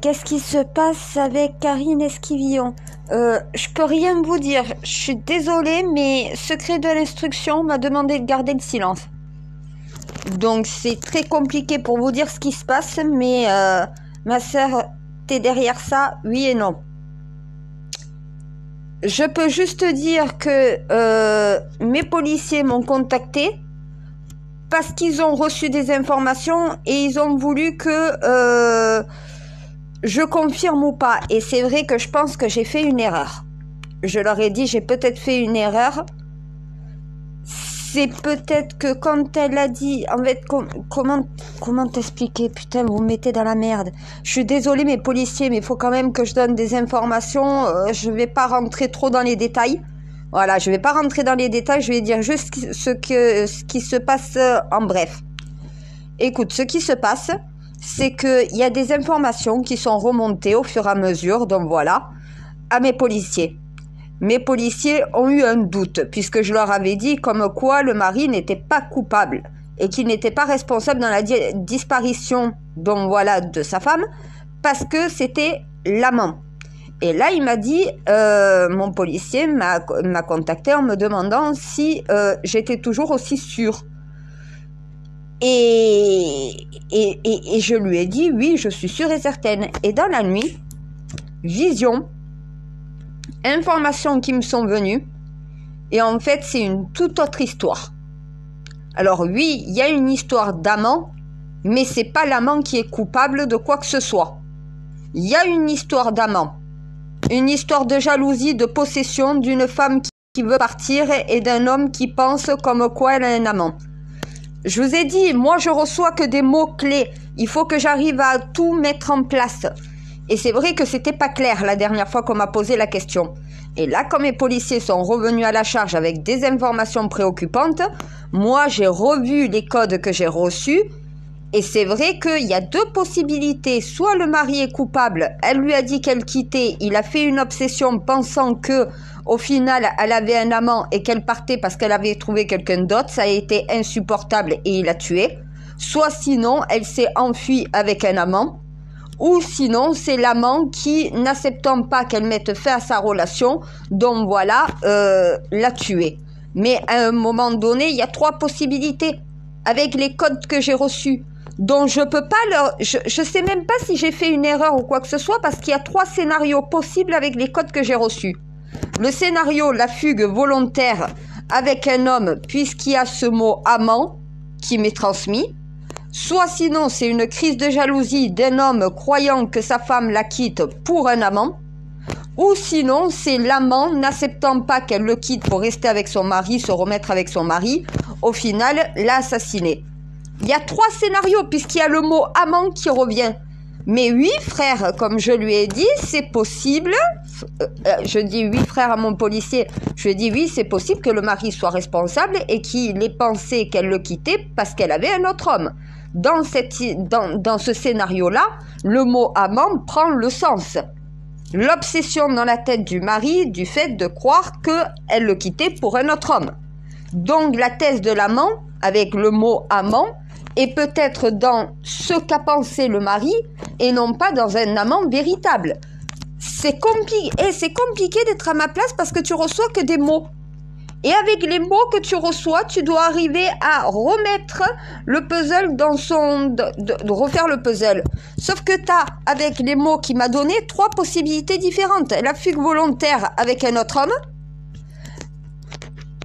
Qu'est-ce qui se passe avec Karine Esquivillon? Je peux rien vous dire. Je suis désolée, mais secret de l'instruction m'a demandé de garder le silence. Donc c'est très compliqué pour vous dire ce qui se passe, mais ma sœur, t'es derrière ça, oui et non. Je peux juste dire que mes policiers m'ont contacté parce qu'ils ont reçu des informations et ils ont voulu que je confirme ou pas. Et c'est vrai que je pense que j'ai fait une erreur. Je leur ai dit, j'ai peut-être fait une erreur. C'est peut-être que quand elle a dit... En fait, comment t'expliquer? Putain, vous me mettez dans la merde. Je suis désolée, mes policiers, mais il faut quand même que je donne des informations. Je vais pas rentrer trop dans les détails. Voilà, je vais pas rentrer dans les détails. Je vais dire juste ce qui se passe en bref. Écoute, ce qui se passe, c'est qu'il y a des informations qui sont remontées au fur et à mesure, donc voilà, à mes policiers. Mes policiers ont eu un doute, puisque je leur avais dit comme quoi le mari n'était pas coupable et qu'il n'était pas responsable dans la disparition, donc voilà, de sa femme, parce que c'était l'amant. Et là, il m'a dit, mon policier m'a contacté en me demandant si j'étais toujours aussi sûre. Et je lui ai dit, oui, je suis sûre et certaine. Et dans la nuit, vision, informations qui me sont venues, et en fait, c'est une toute autre histoire. Alors oui, il y a une histoire d'amant, mais c'est pas l'amant qui est coupable de quoi que ce soit. Il y a une histoire d'amant, une histoire de jalousie, de possession d'une femme qui veut partir et d'un homme qui pense comme quoi elle a un amant. Je vous ai dit, moi je reçois que des mots-clés. Il faut que j'arrive à tout mettre en place. Et c'est vrai que c'était pas clair la dernière fois qu'on m'a posé la question. Et là, quand mes policiers sont revenus à la charge avec des informations préoccupantes, moi j'ai revu les codes que j'ai reçus. Et c'est vrai qu'il y a deux possibilités. Soit le mari est coupable, elle lui a dit qu'elle quittait, il a fait une obsession pensant que au final elle avait un amant et qu'elle partait parce qu'elle avait trouvé quelqu'un d'autre, ça a été insupportable et il l'a tuée. Soit sinon elle s'est enfuie avec un amant, ou sinon c'est l'amant qui, n'acceptant pas qu'elle mette fin à sa relation, donc voilà, l'a tuée. Mais à un moment donné, il y a trois possibilités avec les codes que j'ai reçus. Donc je peux pas leur... Je sais même pas si j'ai fait une erreur ou quoi que ce soit parce qu'il y a trois scénarios possibles avec les codes que j'ai reçus. Le scénario, la fugue volontaire avec un homme puisqu'il y a ce mot amant qui m'est transmis. Soit sinon c'est une crise de jalousie d'un homme croyant que sa femme la quitte pour un amant. Ou sinon c'est l'amant n'acceptant pas qu'elle le quitte pour rester avec son mari, se remettre avec son mari. Au final, l'a assassiné. Il y a trois scénarios puisqu'il y a le mot amant qui revient. Mais oui, frère, comme je lui ai dit, c'est possible. Je dis oui, frère, à mon policier. Je lui ai dit oui, c'est possible que le mari soit responsable et qu'il ait pensé qu'elle le quittait parce qu'elle avait un autre homme. Dans ce scénario-là, le mot amant prend le sens. L'obsession dans la tête du mari du fait de croire qu'elle le quittait pour un autre homme. Donc la thèse de l'amant, avec le mot amant, est peut-être dans ce qu'a pensé le mari et non pas dans un amant véritable. C'est compliqué d'être à ma place parce que tu reçois que des mots. Et avec les mots que tu reçois, tu dois arriver à remettre le puzzle dans son... de refaire le puzzle. Sauf que tu as, avec les mots qu'il m'a donnés, trois possibilités différentes. La fugue volontaire avec un autre homme.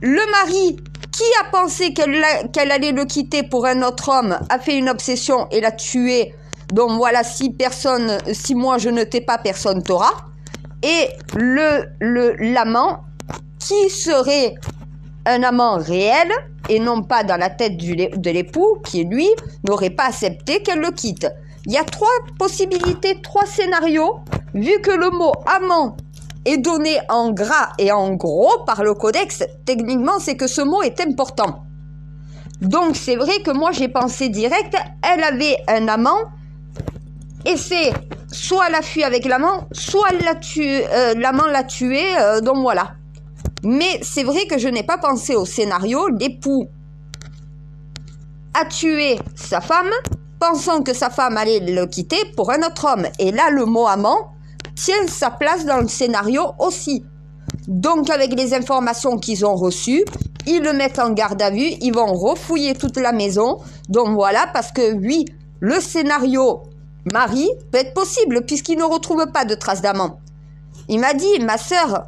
Le mari qui a pensé qu'elle allait le quitter pour un autre homme a fait une obsession et l'a tué. Donc voilà, si moi je ne t'ai pas, personne t'aura. Et l'amant qui serait un amant réel et non pas dans la tête de l'époux qui, lui, n'aurait pas accepté qu'elle le quitte. Il y a trois possibilités, trois scénarios, vu que le mot amant est donné en gras et en gros par le codex, techniquement c'est que ce mot est important. Donc c'est vrai que moi j'ai pensé direct, elle avait un amant et c'est soit elle a fui avec l'amant, soit l'amant l'a tué, donc voilà. Mais c'est vrai que je n'ai pas pensé au scénario, l'époux a tué sa femme pensant que sa femme allait le quitter pour un autre homme. Et là, le mot amant tient sa place dans le scénario aussi. Donc, avec les informations qu'ils ont reçues, ils le mettent en garde à vue, ils vont refouiller toute la maison. Donc voilà, parce que oui, le scénario mari peut être possible puisqu'il ne retrouve pas de traces d'amant. Il m'a dit, ma sœur,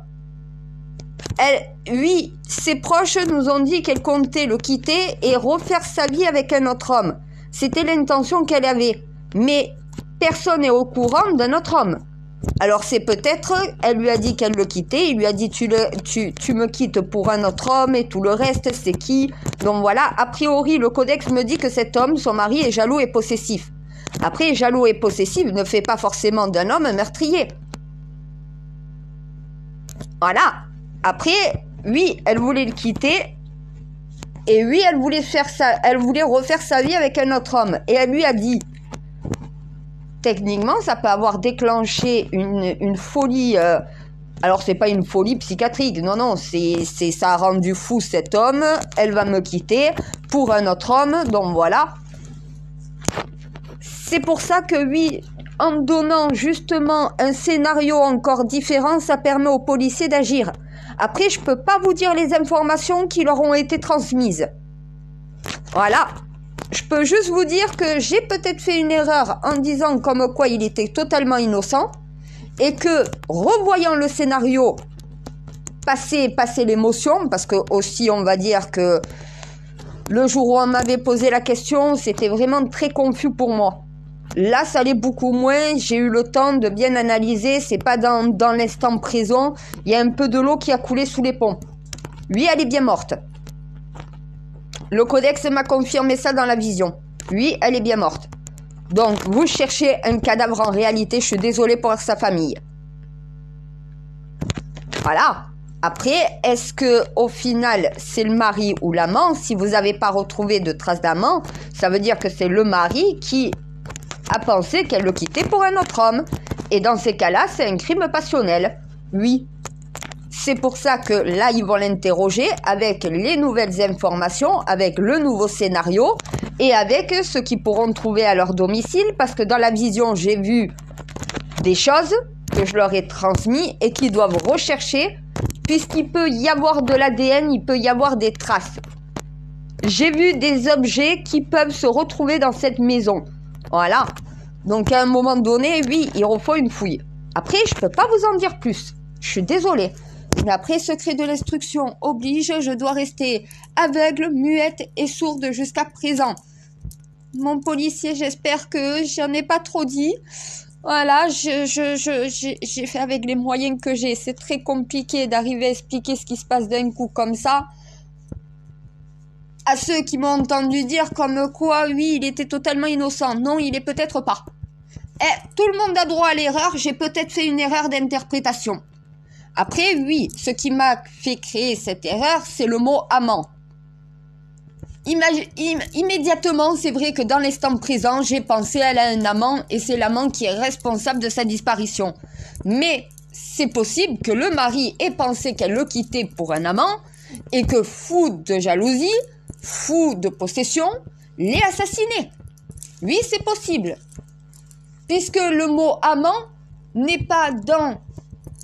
oui, ses proches nous ont dit qu'elle comptait le quitter et refaire sa vie avec un autre homme. C'était l'intention qu'elle avait. Mais personne n'est au courant d'un autre homme. Alors c'est peut-être, elle lui a dit qu'elle le quittait, il lui a dit tu me quittes pour un autre homme et tout le reste c'est qui? Donc voilà, a priori le codex me dit que cet homme, son mari, est jaloux et possessif. Après, jaloux et possessif ne fait pas forcément d'un homme un meurtrier. Voilà. Après, oui, elle voulait le quitter. Et oui, elle voulait refaire sa vie avec un autre homme. Et elle lui a dit, techniquement, ça peut avoir déclenché une folie. Alors, c'est pas une folie psychiatrique. Non, non, ça a rendu fou cet homme. Elle va me quitter pour un autre homme. Donc voilà. C'est pour ça que oui, en donnant justement un scénario encore différent, ça permet aux policiers d'agir. Après, je peux pas vous dire les informations qui leur ont été transmises. Voilà. Je peux juste vous dire que j'ai peut-être fait une erreur en disant comme quoi il était totalement innocent et que, revoyant le scénario, passer l'émotion, parce que aussi on va dire que le jour où on m'avait posé la question, c'était vraiment très confus pour moi. Là, ça allait beaucoup moins. J'ai eu le temps de bien analyser. C'est pas dans l'instant présent. Il y a un peu de l'eau qui a coulé sous les ponts. Oui, elle est bien morte. Le codex m'a confirmé ça dans la vision. Oui, elle est bien morte. Donc, vous cherchez un cadavre en réalité. Je suis désolée pour sa famille. Voilà. Après, est-ce que au final, c'est le mari ou l'amant? Si vous n'avez pas retrouvé de traces d'amant, ça veut dire que c'est le mari qui a pensé qu'elle le quittait pour un autre homme. Et dans ces cas-là, c'est un crime passionnel. Oui. C'est pour ça que là, ils vont l'interroger avec les nouvelles informations, avec le nouveau scénario et avec ce qu'ils pourront trouver à leur domicile. Parce que dans la vision, j'ai vu des choses que je leur ai transmises et qu'ils doivent rechercher. Puisqu'il peut y avoir de l'ADN, il peut y avoir des traces. J'ai vu des objets qui peuvent se retrouver dans cette maison. Voilà. Donc, à un moment donné, oui, il faut une fouille. Après, je peux pas vous en dire plus. Je suis désolée. Mais après, secret de l'instruction oblige, je dois rester aveugle, muette et sourde jusqu'à présent. Mon policier, j'espère que j'en ai pas trop dit. Voilà, j'ai fait avec les moyens que j'ai. C'est très compliqué d'arriver à expliquer ce qui se passe d'un coup comme ça. À ceux qui m'ont entendu dire comme quoi, oui, il était totalement innocent. Non, il est peut-être pas. Tout le monde a droit à l'erreur. J'ai peut-être fait une erreur d'interprétation. Après, oui, ce qui m'a fait créer cette erreur, c'est le mot amant. Immédiatement, c'est vrai que dans l'instant présent, j'ai pensé elle a un amant et c'est l'amant qui est responsable de sa disparition. Mais c'est possible que le mari ait pensé qu'elle le quittait pour un amant et que fou de jalousie, fou de possession, l'ait assassiné. Oui, c'est possible. Puisque le mot amant n'est pas dans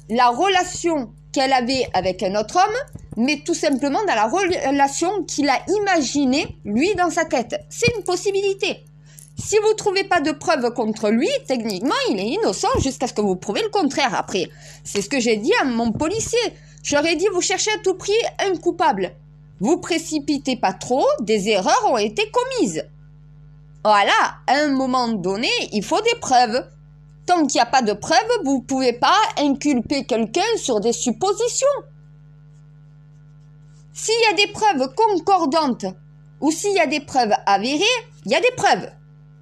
la relation qu'elle avait avec un autre homme, mais tout simplement dans la relation qu'il a imaginée, lui, dans sa tête. C'est une possibilité. Si vous ne trouvez pas de preuves contre lui, techniquement, il est innocent jusqu'à ce que vous prouvez le contraire. Après, c'est ce que j'ai dit à mon policier. J'aurais dit, vous cherchez à tout prix un coupable. Vous précipitez pas trop, des erreurs ont été commises. Voilà, à un moment donné, il faut des preuves. Tant qu'il n'y a pas de preuves, vous ne pouvez pas inculper quelqu'un sur des suppositions. S'il y a des preuves concordantes ou s'il y a des preuves avérées, il y a des preuves.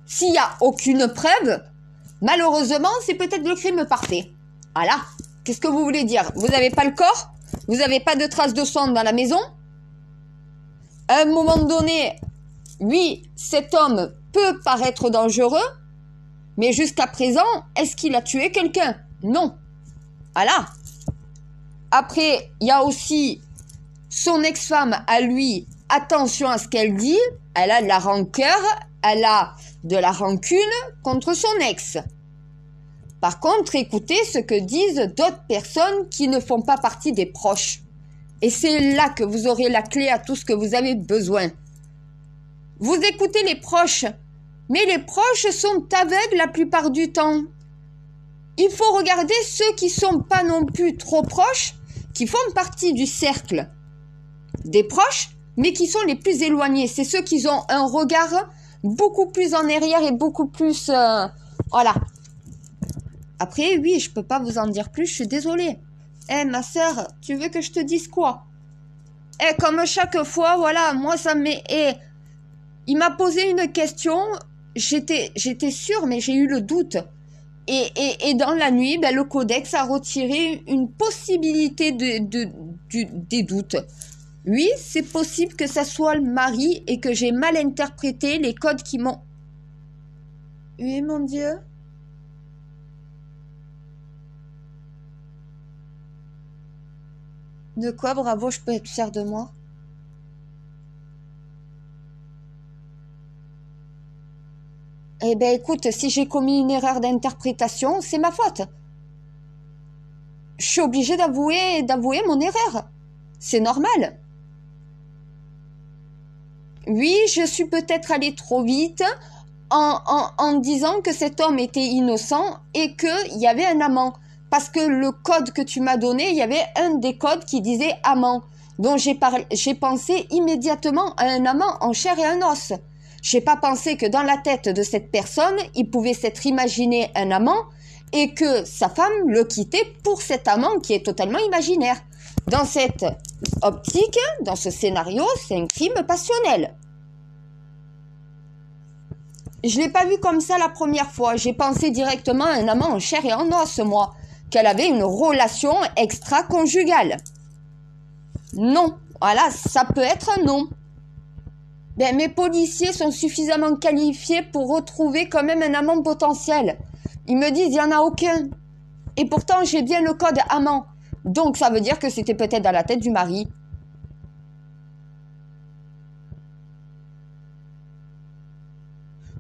S'il n'y a aucune preuve, malheureusement, c'est peut-être le crime parfait. Voilà. Qu'est-ce que vous voulez dire? Vous n'avez pas le corps? Vous n'avez pas de traces de sang dans la maison? À un moment donné, oui, cet homme peut paraître dangereux, mais jusqu'à présent, est-ce qu'il a tué quelqu'un? Non. Voilà. Après, il y a aussi son ex-femme à lui. Attention à ce qu'elle dit. Elle a de la rancœur. elle a de la rancune contre son ex. Par contre, écoutez ce que disent d'autres personnes qui ne font pas partie des proches. Et c'est là que vous aurez la clé à tout ce que vous avez besoin. Vous écoutez les proches, mais les proches sont aveugles la plupart du temps. Il faut regarder ceux qui sont pas non plus trop proches, qui font partie du cercle des proches, mais qui sont les plus éloignés. C'est ceux qui ont un regard beaucoup plus en arrière et beaucoup plus... voilà. Après, oui, je peux pas vous en dire plus, je suis désolée. Eh, ma sœur, tu veux que je te dise quoi? Eh, comme chaque fois, voilà, moi ça m'est... Eh, il m'a posé une question, j'étais sûre, mais j'ai eu le doute. Et dans la nuit, ben, le codex a retiré une possibilité des doutes. Oui, c'est possible que ça soit le mari et que j'ai mal interprété les codes qui m'ont... Oui, mon Dieu. De quoi, bravo, je peux être fière de moi? Eh ben, écoute, si j'ai commis une erreur d'interprétation, c'est ma faute. Je suis obligée d'avouer mon erreur. C'est normal. Oui, je suis peut-être allée trop vite en disant que cet homme était innocent et qu'il y avait un amant. Parce que le code que tu m'as donné, il y avait un des codes qui disait amant. Donc j'ai pensé immédiatement à un amant en chair et en os. J'ai pas pensé que dans la tête de cette personne, il pouvait s'être imaginé un amant et que sa femme le quittait pour cet amant qui est totalement imaginaire. Dans cette optique, dans ce scénario, c'est un crime passionnel. Je l'ai pas vu comme ça la première fois. J'ai pensé directement à un amant en chair et en os, moi. Qu'elle avait une relation extra-conjugale. Non. Voilà, ça peut être un non. Ben, mes policiers sont suffisamment qualifiés pour retrouver quand même un amant potentiel. Ils me disent, il n'y en a aucun. Et pourtant, j'ai bien le code amant. Donc, ça veut dire que c'était peut-être dans la tête du mari.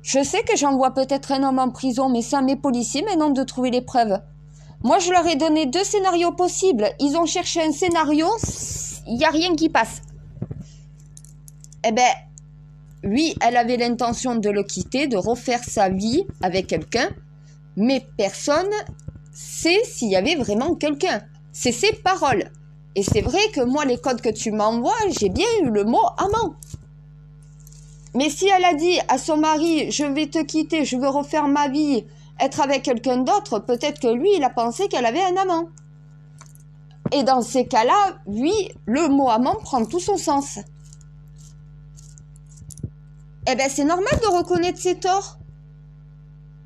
Je sais que j'envoie peut-être un homme en prison, mais c'est à mes policiers maintenant de trouver les preuves. Moi, je leur ai donné 2 scénarios possibles. Ils ont cherché un scénario, il n'y a rien qui passe. Eh ben, oui, elle avait l'intention de le quitter, de refaire sa vie avec quelqu'un, mais personne sait s'il y avait vraiment quelqu'un. C'est ses paroles. Et c'est vrai que moi, les codes que tu m'envoies, j'ai bien eu le mot amant. Mais si elle a dit à son mari, je vais te quitter, je veux refaire ma vie, être avec quelqu'un d'autre, peut-être que lui, il a pensé qu'elle avait un amant. Et dans ces cas-là, oui, le mot amant prend tout son sens. Eh ben, c'est normal de reconnaître ses torts.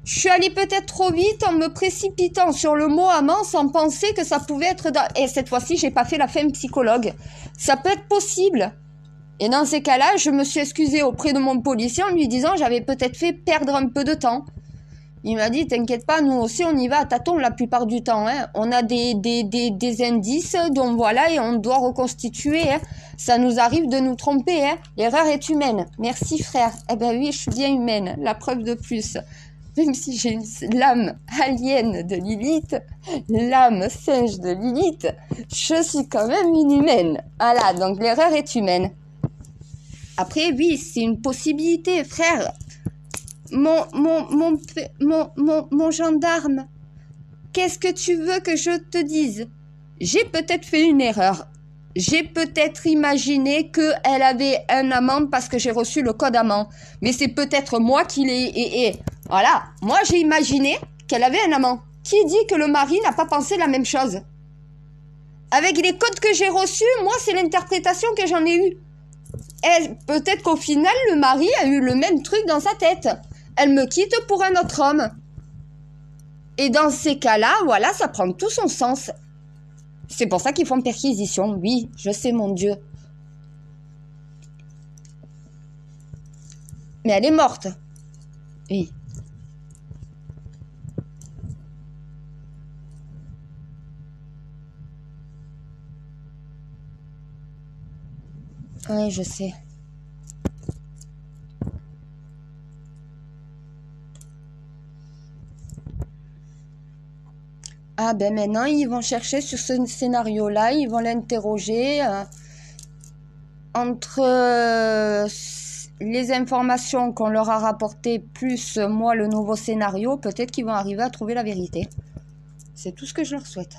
Je suis allée peut-être trop vite en me précipitant sur le mot amant sans penser que ça pouvait être... Et cette fois-ci, j'ai pas fait la femme psychologue. Ça peut être possible. Et dans ces cas-là, je me suis excusée auprès de mon policier en lui disant j'avais peut-être fait perdre un peu de temps. Il m'a dit, t'inquiète pas, nous aussi on y va à tâtons la plupart du temps. Hein. On a des indices, donc voilà, et on doit reconstituer. Hein. Ça nous arrive de nous tromper. Hein. L'erreur est humaine. Merci frère. Eh ben oui, je suis bien humaine. La preuve de plus. Même si j'ai l'âme alien de Lilith, l'âme singe de Lilith, je suis quand même une humaine. Voilà, donc l'erreur est humaine. Après, oui, c'est une possibilité, frère. Mon gendarme, qu'est-ce que tu veux que je te dise? J'ai peut-être fait une erreur. J'ai peut-être imaginé qu'elle avait un amant parce que j'ai reçu le code amant. Mais c'est peut-être moi qui l'ai... Voilà, moi j'ai imaginé qu'elle avait un amant. Qui dit que le mari n'a pas pensé la même chose? Avec les codes que j'ai reçus, moi c'est l'interprétation que j'en ai eue. Et peut-être qu'au final, le mari a eu le même truc dans sa tête. Elle me quitte pour un autre homme. Et dans ces cas-là, voilà, ça prend tout son sens. C'est pour ça qu'ils font perquisition. Oui, je sais, mon Dieu. Mais elle est morte. Oui. Oui, je sais. Ah ben maintenant, ils vont chercher sur ce scénario-là, ils vont l'interroger entre les informations qu'on leur a rapportées, plus moi le nouveau scénario, peut-être qu'ils vont arriver à trouver la vérité. C'est tout ce que je leur souhaite.